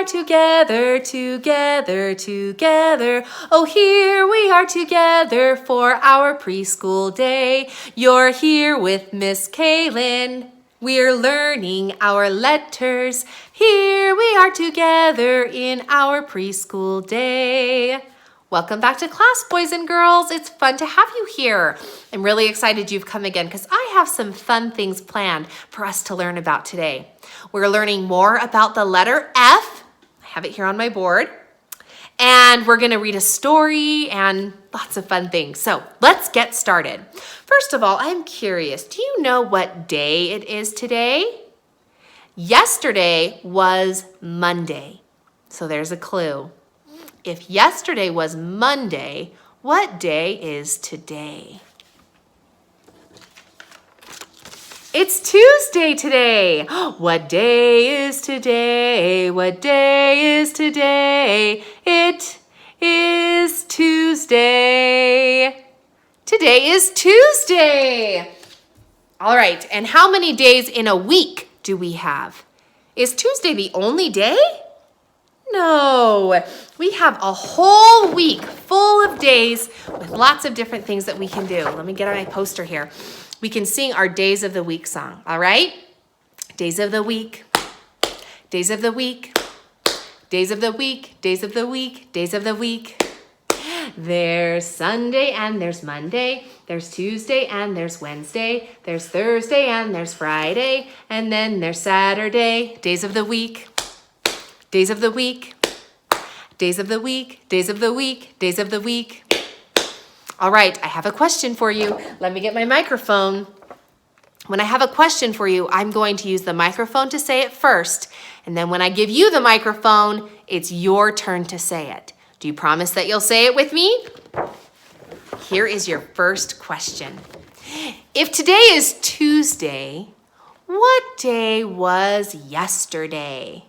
together, together, together. Oh, here we are together for our preschool day. You're here with Miss Kaylin. We're learning our letters. Here we are together in our preschool day. Welcome back to class, boys and girls. It's fun to have you here. I'm really excited you've come again because I have some fun things planned for us to learn about today. We're learning more about the letter F. I have it here on my board. And we're going to read a story and lots of fun things. So let's get started. First of all, I'm curious. Do you know what day it is today? Yesterday was Monday. So there's a clue. If yesterday was Monday, what day is today? It's Tuesday today. What day is today? What day is today? It is Tuesday. Today is Tuesday. All right, and how many days in a week do we have? Is Tuesday the only day? No, we have a whole week full of days with lots of different things that we can do. Let me get my poster here. We can sing our Days of the Week song, all right? Days of the week, days of the week, days of the week, days of the week, days of the week. There's Sunday and there's Monday. There's Tuesday and there's Wednesday. There's Thursday and there's Friday. And then there's Saturday. Days of the week. Days of the week, days of the week, days of the week, days of the week. All right, I have a question for you. Let me get my microphone. When I have a question for you, I'm going to use the microphone to say it first. And then when I give you the microphone, it's your turn to say it. Do you promise that you'll say it with me? Here is your first question. If today is Tuesday, what day was yesterday?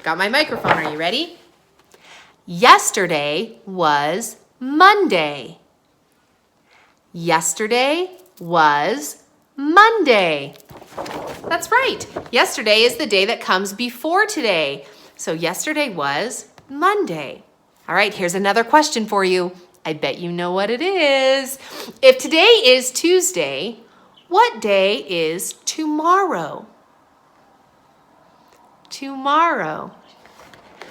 Got my microphone. Are you ready? Yesterday was Monday. Yesterday was Monday. That's right. Yesterday is the day that comes before today. So yesterday was Monday. All right, here's another question for you. I bet you know what it is. If today is Tuesday, what day is tomorrow? Tomorrow.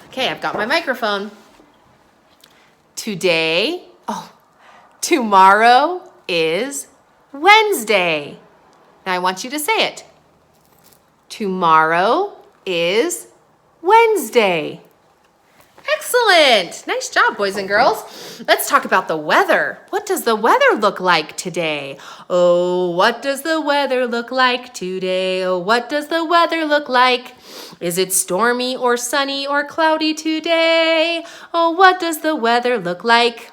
Okay, I've got my microphone. Tomorrow is Wednesday. Now I want you to say it. Tomorrow is Wednesday. Excellent. Nice job, boys and girls. Let's talk about the weather. What does the weather look like today? Oh, what does the weather look like today? Oh, what does the weather look like? Is it stormy or sunny or cloudy today? Oh, what does the weather look like?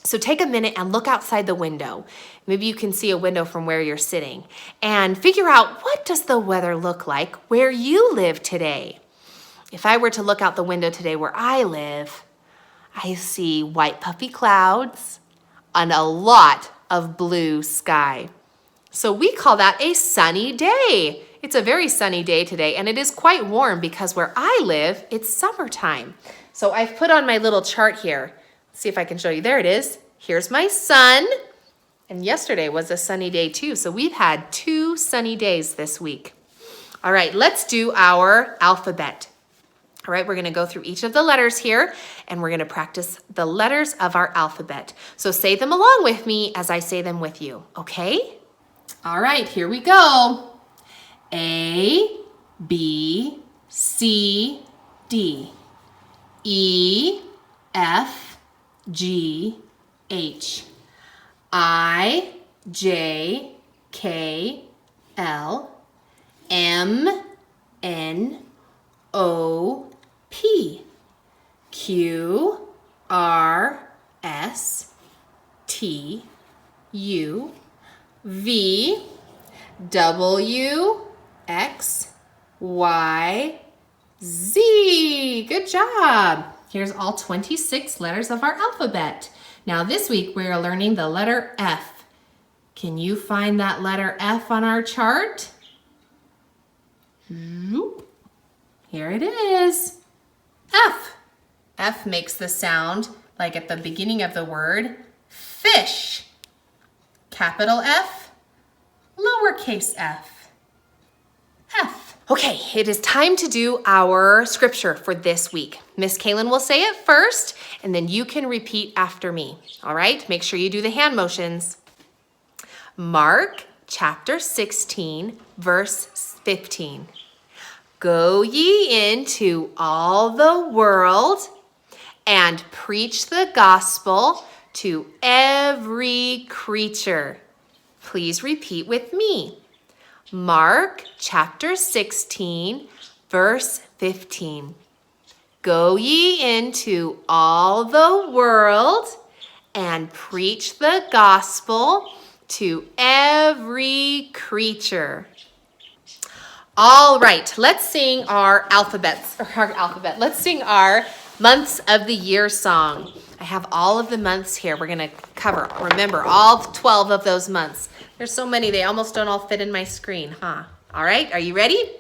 So take a minute and look outside the window. Maybe you can see a window from where you're sitting and figure out, what does the weather look like where you live today? If I were to look out the window today where I live, I see white puffy clouds and a lot of blue sky. So we call that a sunny day. It's a very sunny day today, and it is quite warm because where I live, it's summertime. So I've put on my little chart here. Let's see if I can show you. There it is. Here's my sun. And yesterday was a sunny day too. So we've had 2 sunny days this week. All right, let's do our alphabet. All right, we're going to go through each of the letters here, and we're going to practice the letters of our alphabet. So say them along with me as I say them with you, okay? All right, here we go. A, B, C, D, E, F, G, H, I, J, K, L, M, N, O, P, Q, R, S, T, U, V, W, X, Y, Z. Good job. Here's all 26 letters of our alphabet. Now this week we are learning the letter F. Can you find that letter F on our chart? Here it is. F. F makes the sound like at the beginning of the word, fish. Capital F, lowercase f. F. Okay, it is time to do our scripture for this week. Miss Kaylin will say it first, and then you can repeat after me. All right, make sure you do the hand motions. Mark chapter 16, verse 15. Go ye into all the world and preach the gospel to every creature. Please repeat with me. Mark chapter 16, verse 15. Go ye into all the world and preach the gospel to every creature. All right, let's sing our alphabet. Let's sing our months of the year song. I have all of the months here. We're going to remember, all 12 of those months. There's so many, they almost don't all fit in my screen, huh? All right, are you ready?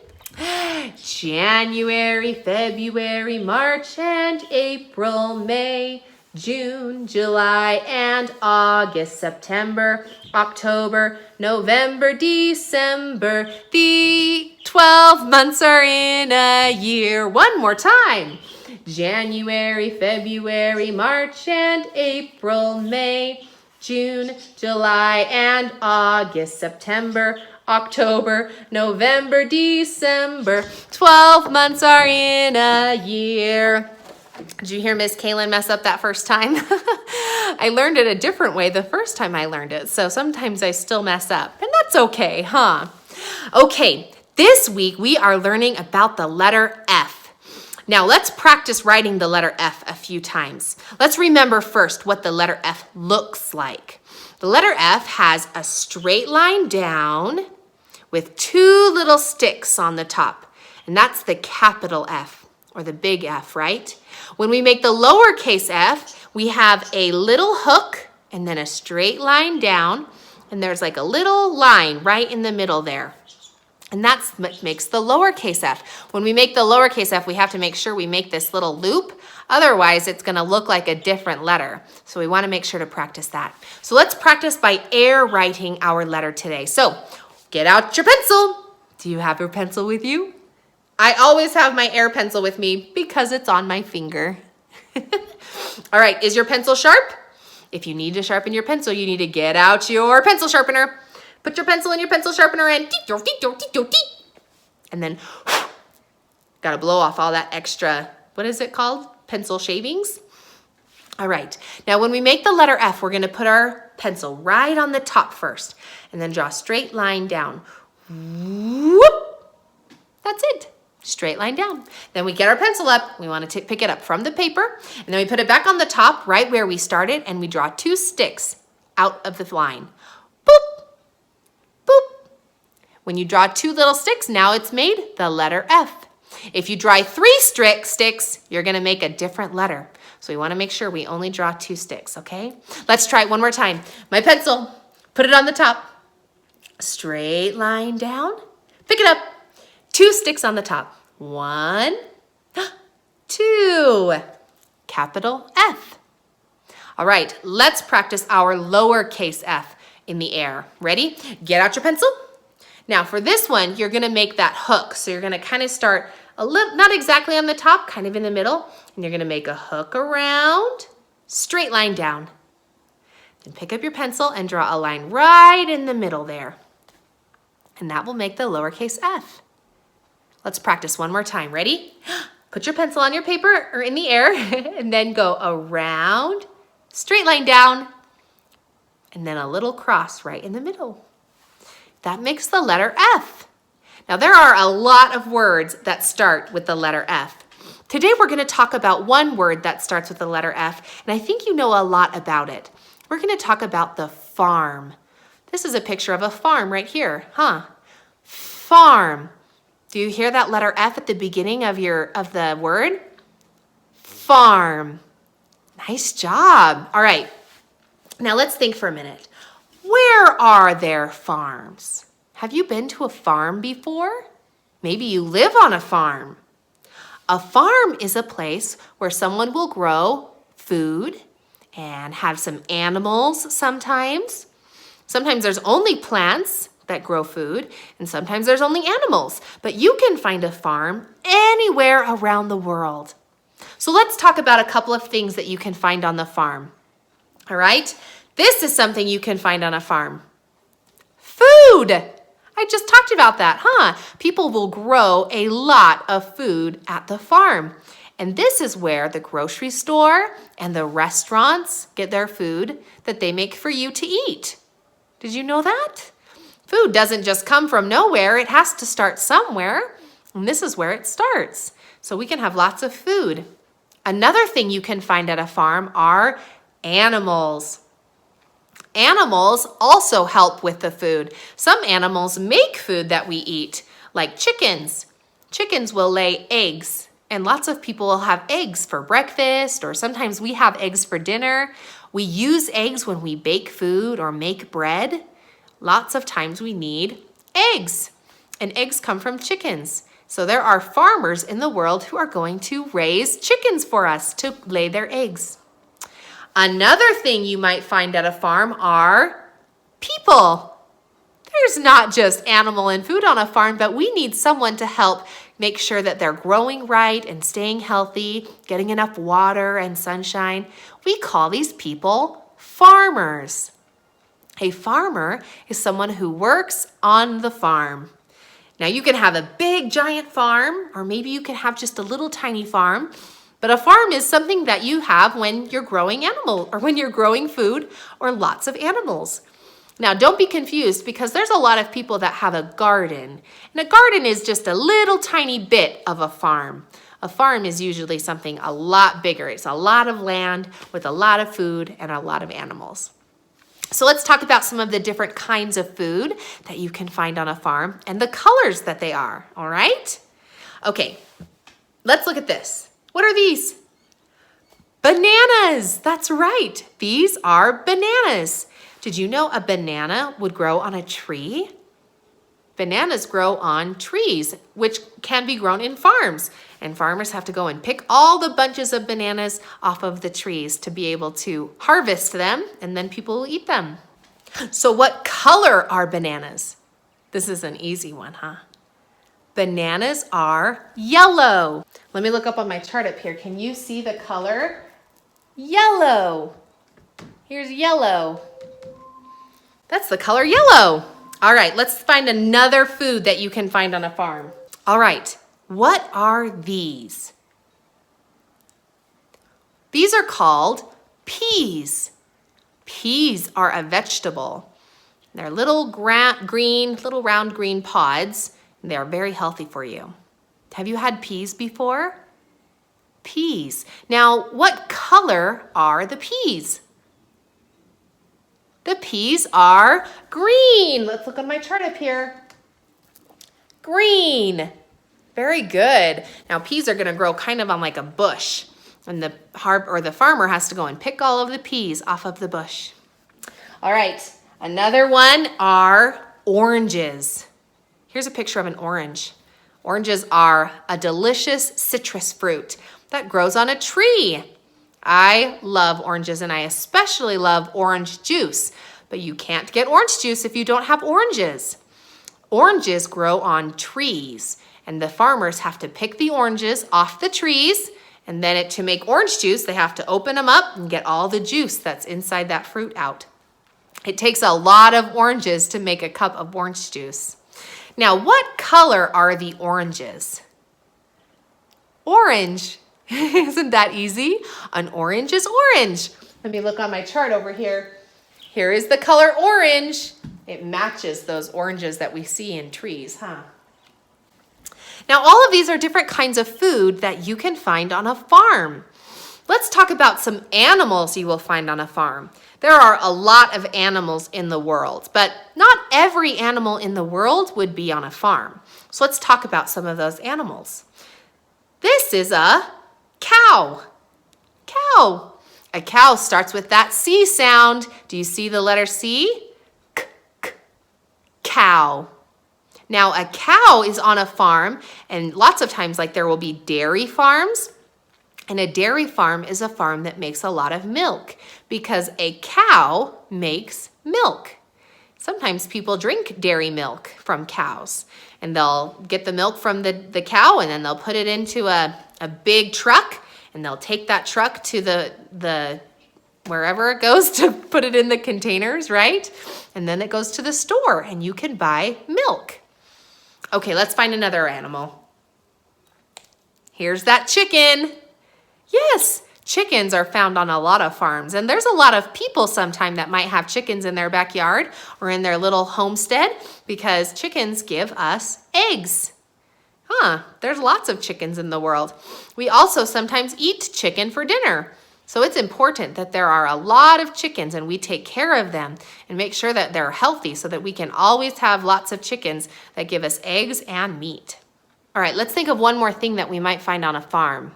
January, February, March, and April, May, June, July, and August, September, October, November, December. The 12 months are in a year. One more time. January, February, March, and April, May, June, July, and August, September, October, November, December. 12 months are in a year. Did you hear Miss Kaylin mess up that first time? I learned it a different way the first time I learned it, so sometimes I still mess up, and that's okay, huh? Okay, this week we are learning about the letter F. Now let's practice writing the letter F a few times. Let's remember first what the letter F looks like. The letter F has a straight line down with two little sticks on the top, and that's the capital F, or the big F, right? When we make the lowercase f, we have a little hook and then a straight line down, and there's like a little line right in the middle there. And that's what makes the lowercase f. When we make the lowercase f, we have to make sure we make this little loop. Otherwise, it's going to look like a different letter. So we want to make sure to practice that. So let's practice by air writing our letter today. So get out your pencil. Do you have your pencil with you? I always have my air pencil with me because it's on my finger. All right, is your pencil sharp? If you need to sharpen your pencil, you need to get out your pencil sharpener. Put your pencil in your pencil sharpener and then gotta blow off all that extra, what is it called? Pencil shavings? All right, now when we make the letter F, we're gonna put our pencil right on the top first and then draw a straight line down. Whoop! That's it, straight line down. Then we get our pencil up, we wanna pick it up from the paper, and then we put it back on the top right where we started, and we draw two sticks out of the line. Boop! Boop. When you draw two little sticks, now it's made the letter F. If you draw three sticks, you're gonna make a different letter. So we wanna make sure we only draw two sticks, okay? Let's try it one more time. My pencil, put it on the top. Straight line down, pick it up. Two sticks on the top. 1, 2, capital F. All right, let's practice our lowercase f in the air. Ready? Get out your pencil. Now for this one, you're gonna make that hook. So you're gonna kind of start a little, not exactly on the top, kind of in the middle, and you're gonna make a hook around, straight line down. Then pick up your pencil and draw a line right in the middle there. And that will make the lowercase f. Let's practice one more time. Ready? Put your pencil on your paper or in the air and then go around, straight line down, and then a little cross right in the middle. That makes the letter F. Now there are a lot of words that start with the letter F. Today we're going to talk about one word that starts with the letter F, and I think you know a lot about it. We're going to talk about the farm. This is a picture of a farm right here, huh? Farm. Do you hear that letter F at the beginning of the word? Farm. Nice job. All right. Now let's think for a minute. Where are there farms? Have you been to a farm before? Maybe you live on a farm. A farm is a place where someone will grow food and have some animals sometimes. Sometimes there's only plants that grow food, and sometimes there's only animals. But you can find a farm anywhere around the world. So let's talk about a couple of things that you can find on the farm. All right? This is something you can find on a farm. Food! I just talked about that, huh? People will grow a lot of food at the farm. And this is where the grocery store and the restaurants get their food that they make for you to eat. Did you know that? Food doesn't just come from nowhere. It has to start somewhere. And this is where it starts. So we can have lots of food. Another thing you can find at a farm are animals. Animals also help with the food. Some animals make food that we eat, like chickens. Chickens will lay eggs, and lots of people will have eggs for breakfast, or sometimes we have eggs for dinner. We use eggs when we bake food or make bread. Lots of times we need eggs, and eggs come from chickens. So there are farmers in the world who are going to raise chickens for us to lay their eggs. Another thing you might find at a farm are people. There's not just animal and food on a farm, but we need someone to help make sure that they're growing right and staying healthy, getting enough water and sunshine. We call these people farmers. A farmer is someone who works on the farm. Now you can have a big giant farm, or maybe you can have just a little tiny farm. But a farm is something that you have when you're growing when you're growing food or lots of animals. Now, don't be confused because there's a lot of people that have a garden. And a garden is just a little tiny bit of a farm. A farm is usually something a lot bigger. It's a lot of land with a lot of food and a lot of animals. So let's talk about some of the different kinds of food that you can find on a farm and the colors that they are, all right? Okay, let's look at this. What are these? Bananas. That's right. These are bananas. Did you know a banana would grow on a tree? Bananas grow on trees, which can be grown in farms. And farmers have to go and pick all the bunches of bananas off of the trees to be able to harvest them, and then people will eat them. So what color are bananas? This is an easy one, huh? Bananas are yellow. Let me look up on my chart up here. Can you see the color? Yellow. Here's yellow. That's the color yellow. All right, let's find another food that you can find on a farm. All right, what are these? These are called peas. Peas are a vegetable. They're little round green pods. They're very healthy for you. Have you had peas before? Peas. Now, what color are the peas? The peas are green. Let's look on my chart up here. Green. Very good. Now, peas are going to grow kind of on like a bush, and the farmer has to go and pick all of the peas off of the bush. All right, another one are oranges. Here's a picture of an orange. Oranges are a delicious citrus fruit that grows on a tree. I love oranges, and I especially love orange juice, but you can't get orange juice if you don't have oranges. Oranges grow on trees, and the farmers have to pick the oranges off the trees, and then to make orange juice, they have to open them up and get all the juice that's inside that fruit out. It takes a lot of oranges to make a cup of orange juice. Now, what color are the oranges? Orange. Isn't that easy? An orange is orange. Let me look on my chart over here. Here is the color orange. It matches those oranges that we see in trees, huh? Now, all of these are different kinds of food that you can find on a farm. Let's talk about some animals you will find on a farm. There are a lot of animals in the world, but not every animal in the world would be on a farm. So let's talk about some of those animals. This is a cow. Cow. A cow starts with that C sound. Do you see the letter C? K, k, cow. Now, a cow is on a farm, and lots of times, like, there will be dairy farms. And a dairy farm is a farm that makes a lot of milk because a cow makes milk. Sometimes people drink dairy milk from cows, and they'll get the milk from the cow, and then they'll put it into a big truck, and they'll take that truck to the wherever it goes to put it in the containers, right? And then it goes to the store, and you can buy milk. Okay, let's find another animal. Here's that chicken. Yes, chickens are found on a lot of farms, and there's a lot of people sometimes that might have chickens in their backyard or in their little homestead because chickens give us eggs. There's lots of chickens in the world. We also sometimes eat chicken for dinner. So it's important that there are a lot of chickens and we take care of them and make sure that they're healthy so that we can always have lots of chickens that give us eggs and meat. All right, let's think of one more thing that we might find on a farm.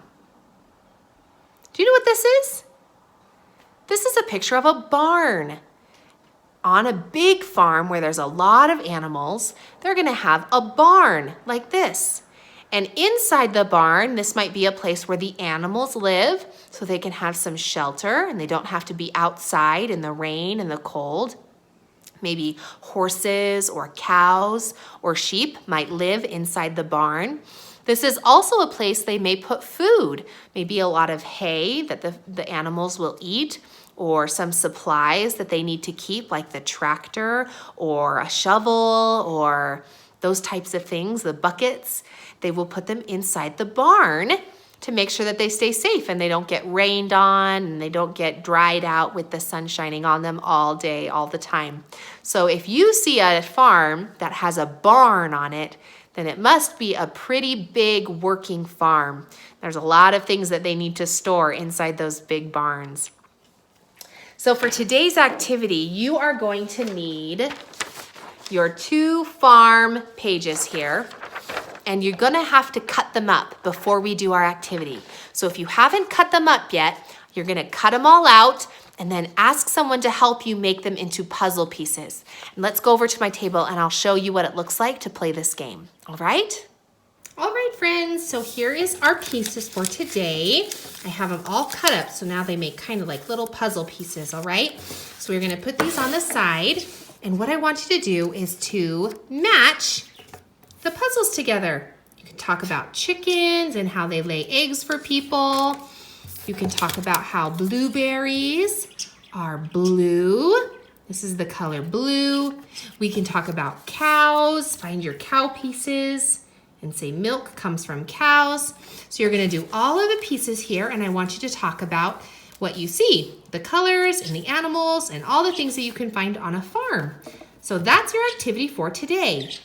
Do you know what this is? This is a picture of a barn. On a big farm where there's a lot of animals, they're going to have a barn like this. And inside the barn, this might be a place where the animals live so they can have some shelter and they don't have to be outside in the rain and the cold. Maybe horses or cows or sheep might live inside the barn. This is also a place they may put food, maybe a lot of hay that the animals will eat, or some supplies that they need to keep, like the tractor or a shovel or those types of things, the buckets. They will put them inside the barn to make sure that they stay safe and they don't get rained on and they don't get dried out with the sun shining on them all day, all the time. So if you see a farm that has a barn on it, then it must be a pretty big working farm. There's a lot of things that they need to store inside those big barns. So for today's activity, you are going to need your 2 farm pages here, and you're gonna have to cut them up before we do our activity. So if you haven't cut them up yet, you're gonna cut them all out and then ask someone to help you make them into puzzle pieces. And let's go over to my table and I'll show you what it looks like to play this game, all right? All right, friends, so here is our pieces for today. I have them all cut up, so now they make kind of like little puzzle pieces, all right? So we're gonna put these on the side, and what I want you to do is to match the puzzles together. You can talk about chickens and how they lay eggs for people. You can talk about how blueberries are blue. This is the color blue. We can talk about cows, find your cow pieces, and say milk comes from cows. So you're gonna do all of the pieces here, and I want you to talk about what you see, the colors and the animals and all the things that you can find on a farm. So that's your activity for today.